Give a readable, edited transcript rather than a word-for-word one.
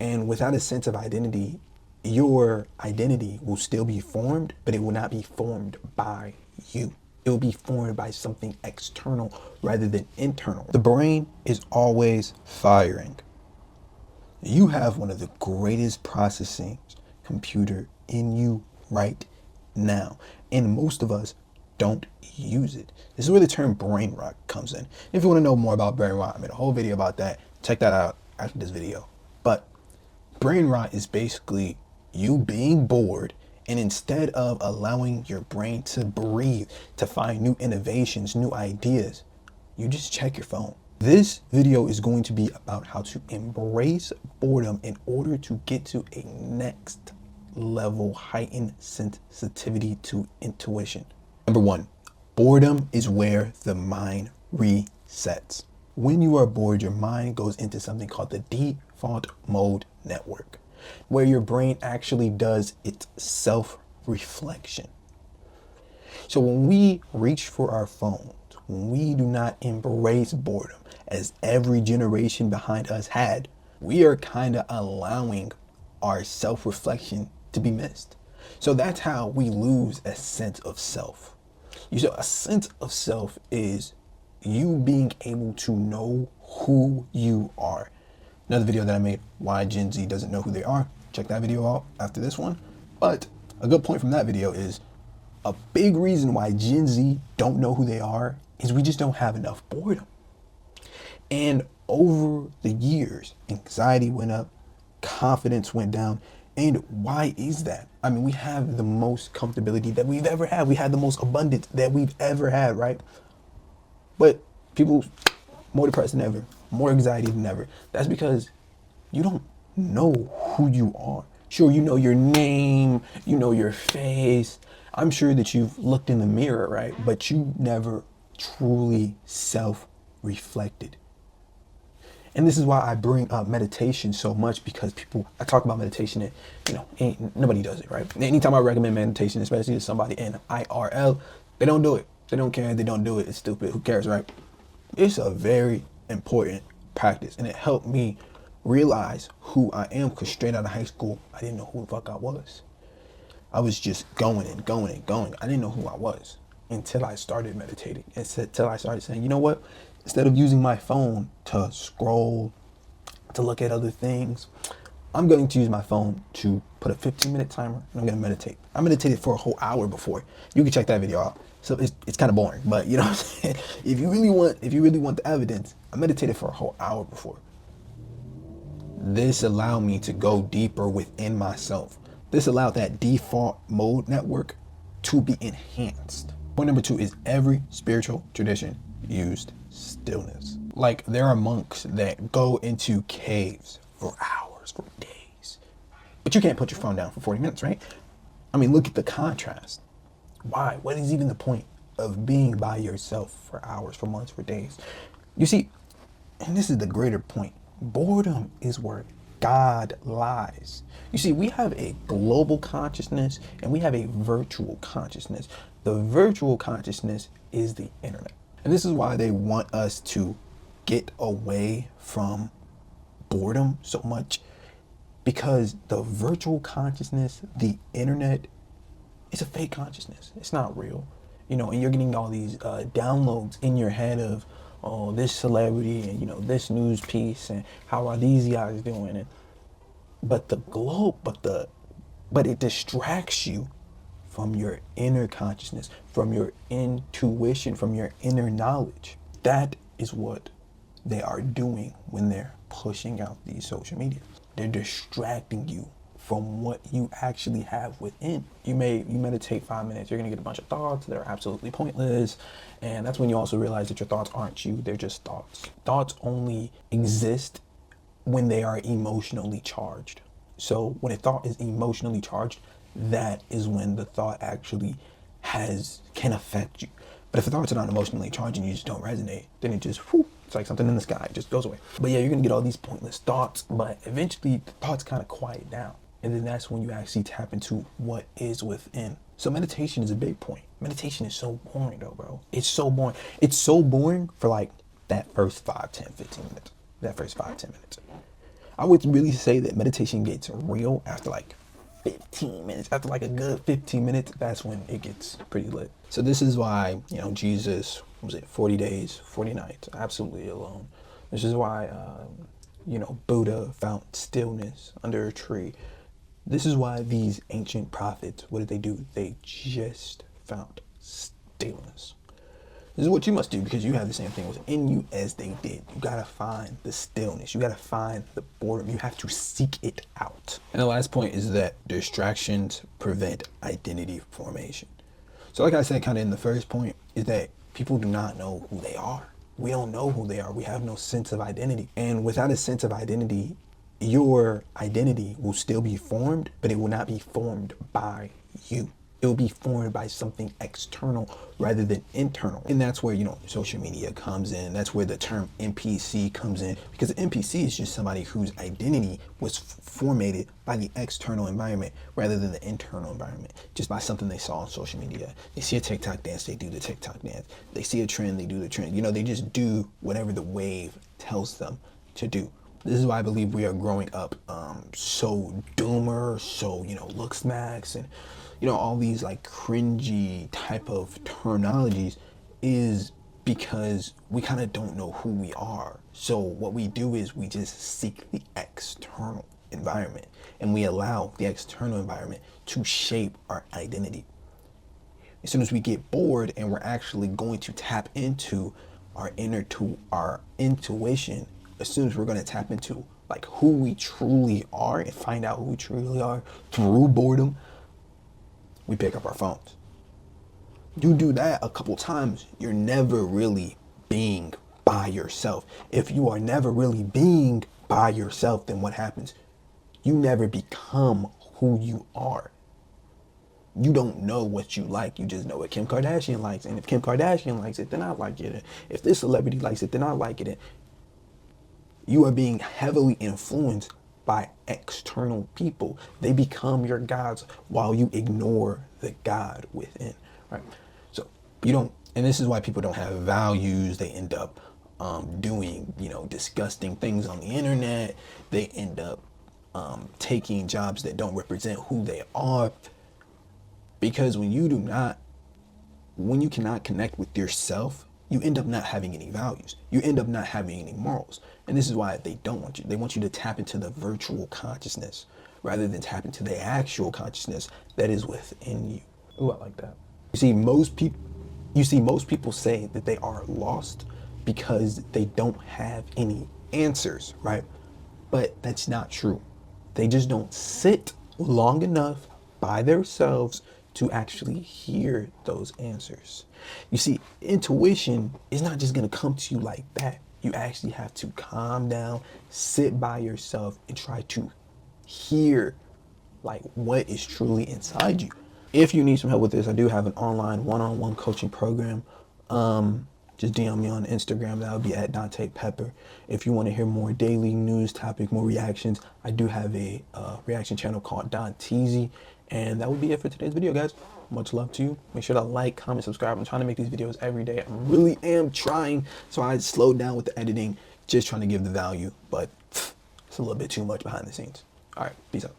And without a sense of identity, your identity will still be formed, but it will not be formed by you. It will be formed by something external rather than internal. The brain is always firing. You have one of the greatest processing computer in you right now. And most of us don't use it. This is where the term brain rot comes in. If you want to know more about brain rot, I made a whole video about that. Check that out after this video. But brain rot is basically you being bored, and instead of allowing your brain to breathe, to find new innovations, new ideas, you just check your phone. This video is going to be about how to embrace boredom in order to get to a next level heightened sensitivity to intuition. Number one, boredom is where the mind resets. When you are bored, your mind goes into something called the default mode network, where your brain actually does its self-reflection. So when we reach for our phones, when we do not embrace boredom, as every generation behind us had, we are kind of allowing our self-reflection to be missed. So that's how we lose a sense of self. A sense of self is you being able to know who you are. Another video that I made, why Gen Z doesn't know who they are. Check that video out after this one. But a good point from that video is a big reason why Gen Z don't know who they are is we just don't have enough boredom. And over the years, anxiety went up, confidence went down. And why is that? I mean, we have the most comfortability that we've ever had. We had the most abundance that we've ever had, right? But people more depressed than ever, more anxiety than ever. That's because you don't know who you are. Sure, you know your name, you know your face. I'm sure that you've looked in the mirror, right? But you never truly self-reflected. And this is why I bring up meditation so much, because I talk about meditation and, nobody does it, right? Anytime I recommend meditation, especially to somebody in IRL, they don't do it. They don't care. They don't do it. It's stupid. Who cares, right? It's a very important practice, and it helped me realize who I am, because straight out of high school, I didn't know who the fuck I was. I was just going and going and going. I didn't know who I was until I started meditating, until I started saying, you know what? Instead of using my phone to scroll, to look at other things, I'm going to use my phone to put a 15-minute timer, and I'm going to meditate. I meditated for a whole hour before. You can check that video out. So it's kind of boring, but you know what I'm saying? If you really want the evidence, I meditated for a whole hour before. This allowed me to go deeper within myself. This allowed that default mode network to be enhanced. Point number two is every spiritual tradition used stillness. Like, there are monks that go into caves for hours, for days. But you can't put your phone down for 40 minutes, right? I mean, look at the contrast. Why? What is even the point of being by yourself for hours, for months, for days? You see, and this is the greater point, boredom is where God lies. You see, we have a global consciousness and we have a virtual consciousness. The virtual consciousness is the internet. And this is why they want us to get away from boredom so much, because the virtual consciousness, the internet, it's a fake consciousness. It's not real, and you're getting all these downloads in your head of, oh, this celebrity and, this news piece and how are these guys doing? But it distracts you from your inner consciousness, from your intuition, from your inner knowledge. That is what they are doing when they're pushing out these social media. They're distracting you from what you actually have within. You meditate 5 minutes, you're gonna get a bunch of thoughts that are absolutely pointless. And that's when you also realize that your thoughts aren't you, they're just thoughts. Thoughts only exist when they are emotionally charged. So when a thought is emotionally charged, that is when the thought actually can affect you. But if the thoughts are not emotionally charged and you just don't resonate, then it just, it's like something in the sky, it just goes away. But yeah, you're gonna get all these pointless thoughts, but eventually the thoughts kind of quiet down. And then that's when you actually tap into what is within. So meditation is a big point. Meditation is so boring though, bro. It's so boring. It's so boring for like that first 5, 10, 15 minutes. That first 5, 10 minutes. I would really say that meditation gets real after like 15 minutes. After like a good 15 minutes, that's when it gets pretty lit. So this is why, Jesus, was it 40 days, 40 nights, absolutely alone. This is why, Buddha found stillness under a tree. This is why these ancient prophets, what did they do? They just found stillness. This is what you must do, because you have the same thing within you as they did. You gotta find the stillness. You gotta find the boredom. You have to seek it out. And the last point is that distractions prevent identity formation. So like I said kind of in the first point, is that people do not know who they are. We don't know who they are. We have no sense of identity. And without a sense of identity, your identity will still be formed, but it will not be formed by you. It will be formed by something external rather than internal. And that's where, social media comes in. That's where the term NPC comes in, because an NPC is just somebody whose identity was formatted by the external environment rather than the internal environment, just by something they saw on social media. They see a TikTok dance, they do the TikTok dance. They see a trend, they do the trend. They just do whatever the wave tells them to do. This is why I believe we are growing up so doomer, so, looks max, and, all these like cringy type of terminologies, is because we kind of don't know who we are. So what we do is we just seek the external environment, and we allow the external environment to shape our identity. As soon as we get bored and we're actually going to tap into our intuition, as soon as we're going to tap into like who we truly are and find out who we truly are through boredom, we pick up our phones. You do that a couple times, you're never really being by yourself. If you are never really being by yourself, then what happens? You never become who you are. You don't know what you like. You just know what Kim Kardashian likes. And if Kim Kardashian likes it, then I like it. And if this celebrity likes it, then I like it. And you are being heavily influenced by external people. They become your gods while you ignore the God within, right? So you don't, and this is why people don't have values. They end up doing, disgusting things on the internet. They end up taking jobs that don't represent who they are. Because when you cannot connect with yourself, you end up not having any values. You end up not having any morals. And this is why they don't want you. They want you to tap into the virtual consciousness rather than tap into the actual consciousness that is within you. Ooh, I like that. You see most people say that they are lost because they don't have any answers, right? But that's not true. They just don't sit long enough by themselves to actually hear those answers. You see, intuition is not just going to come to you like that. You actually have to calm down, sit by yourself, and try to hear like what is truly inside you. If you need some help with this, I do have an online one-on-one coaching program. Just DM me on Instagram. That would be at Dante Pepper. If you want to hear more daily news topic, more reactions, I do have a reaction channel called Don Teasy. And that would be it for today's video, guys. Much love to you. Make sure to like, comment, subscribe. I'm trying to make these videos every day. I really am trying. So I slowed down with the editing, just trying to give the value, but it's a little bit too much behind the scenes. All right, peace out.